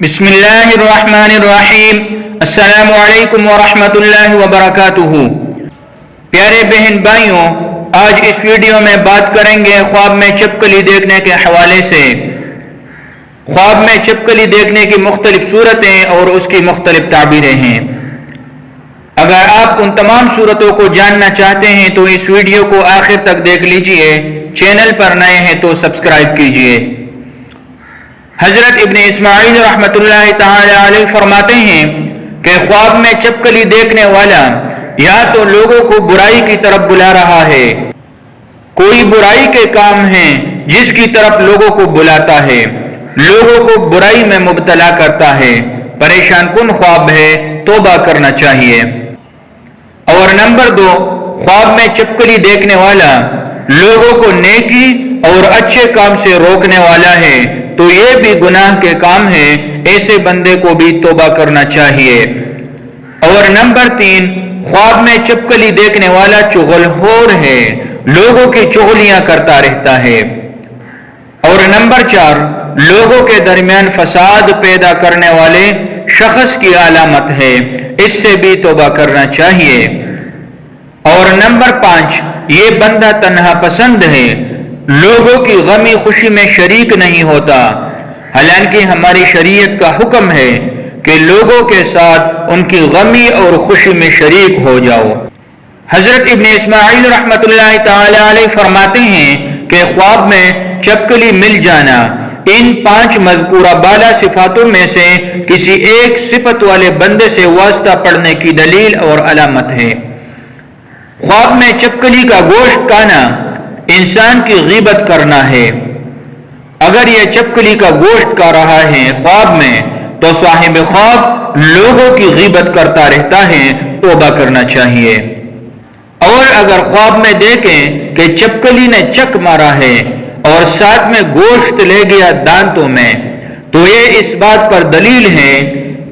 بسم اللہ الرحمن الرحیم۔ السلام علیکم ورحمۃ اللہ وبرکاتہ۔ پیارے بہن بھائیوں، آج اس ویڈیو میں بات کریں گے خواب میں چھپکلی دیکھنے کے حوالے سے۔ خواب میں چھپکلی دیکھنے کی مختلف صورتیں اور اس کی مختلف تعبیریں ہیں۔ اگر آپ ان تمام صورتوں کو جاننا چاہتے ہیں تو اس ویڈیو کو آخر تک دیکھ لیجئے۔ چینل پر نئے ہیں تو سبسکرائب کیجئے۔ حضرت ابن اسماعیل رحمۃ اللہ تعالی علیہ فرماتے ہیں کہ خواب میں چھپکلی دیکھنے والا یا تو لوگوں کو برائی کی طرف بلا رہا ہے، کوئی برائی کے کام ہے جس کی طرف لوگوں کو بلاتا ہے، لوگوں کو برائی میں مبتلا کرتا ہے، پریشان کن خواب ہے، توبہ کرنا چاہیے۔ اور نمبر 2، خواب میں چھپکلی دیکھنے والا لوگوں کو نیکی اور اچھے کام سے روکنے والا ہے تو یہ بھی گناہ کے کام ہے، ایسے بندے کو بھی توبہ کرنا چاہیے۔ اور نمبر 3، خواب میں چھپکلی دیکھنے والا چغل خور ہے، لوگوں کی چغلیاں کرتا رہتا ہے۔ اور نمبر 4، لوگوں کے درمیان فساد پیدا کرنے والے شخص کی علامت ہے، اس سے بھی توبہ کرنا چاہیے۔ اور نمبر 5، یہ بندہ تنہا پسند ہے، لوگوں کی غمی خوشی میں شریک نہیں ہوتا، حالانکہ ہماری شریعت کا حکم ہے کہ لوگوں کے ساتھ ان کی غمی اور خوشی میں شریک ہو جاؤ۔ حضرت ابن اسماعیل رحمۃ اللہ تعالی علیہ فرماتے ہیں کہ خواب میں چھپکلی مل جانا ان 5 مذکورہ بالا صفاتوں میں سے کسی ایک صفت والے بندے سے واسطہ پڑنے کی دلیل اور علامت ہے۔ خواب میں چھپکلی کا گوشت کھانا انسان کی غیبت کرنا ہے۔ اگر یہ چھپکلی کا گوشت کھا رہا ہے خواب میں تو صاحب خواب لوگوں کی غیبت کرتا رہتا ہے، توبہ کرنا چاہیے۔ اور اگر خواب میں دیکھیں کہ چھپکلی نے چک مارا ہے اور ساتھ میں گوشت لے گیا دانتوں میں تو یہ اس بات پر دلیل ہے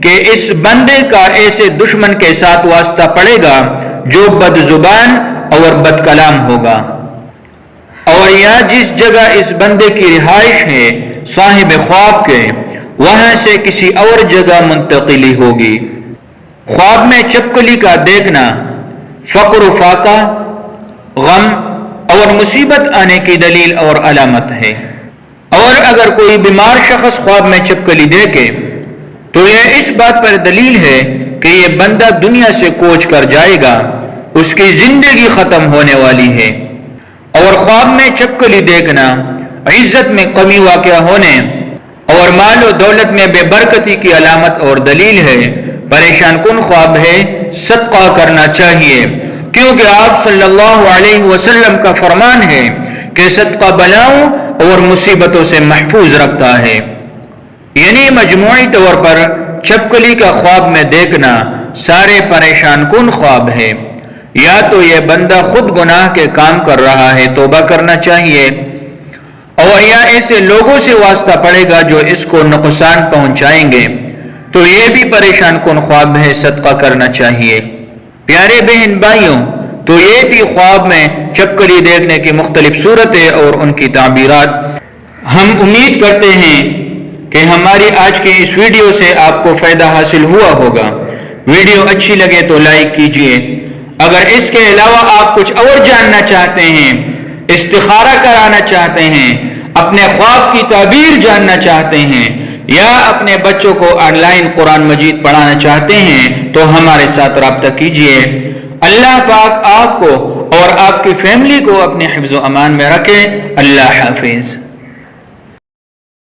کہ اس بندے کا ایسے دشمن کے ساتھ واسطہ پڑے گا جو بد زبان اور بد کلام ہوگا، اور یا جس جگہ اس بندے کی رہائش ہے صاحب خواب کے، وہاں سے کسی اور جگہ منتقلی ہوگی۔ خواب میں چھپکلی کا دیکھنا فقر و فاقہ، غم اور مصیبت آنے کی دلیل اور علامت ہے۔ اور اگر کوئی بیمار شخص خواب میں چھپکلی دیکھے تو یہ اس بات پر دلیل ہے کہ یہ بندہ دنیا سے کوچ کر جائے گا، اس کی زندگی ختم ہونے والی ہے۔ اور خواب میں چھپکلی دیکھنا عزت میں کمی واقع ہونے اور مال و دولت میں بے برکتی کی علامت اور دلیل ہے۔ پریشان کن خواب ہے، صدقہ کرنا چاہیے، کیونکہ آپ صلی اللہ علیہ وسلم کا فرمان ہے کہ صدقہ بلاؤں اور مصیبتوں سے محفوظ رکھتا ہے۔ یعنی مجموعی طور پر چھپکلی کا خواب میں دیکھنا سارے پریشان کن خواب ہے۔ یا تو یہ بندہ خود گناہ کے کام کر رہا ہے، توبہ کرنا چاہیے، اور یا ایسے لوگوں سے واسطہ پڑے گا جو اس کو نقصان پہنچائیں گے تو یہ بھی پریشان کن خواب ہے، صدقہ کرنا چاہیے۔ پیارے بہن بھائیوں، تو یہ تھی خواب میں چھپکلی دیکھنے کی مختلف صورتیں اور ان کی تعبیرات۔ ہم امید کرتے ہیں کہ ہماری آج کی اس ویڈیو سے آپ کو فائدہ حاصل ہوا ہوگا۔ ویڈیو اچھی لگے تو لائک کیجئے۔ اگر اس کے علاوہ آپ کچھ اور جاننا چاہتے ہیں، استخارہ کرانا چاہتے ہیں، اپنے خواب کی تعبیر جاننا چاہتے ہیں، یا اپنے بچوں کو آن لائن قرآن مجید پڑھانا چاہتے ہیں تو ہمارے ساتھ رابطہ کیجئے۔ اللہ پاک آپ کو اور آپ کی فیملی کو اپنے حفظ و امان میں رکھے۔ اللہ حافظ۔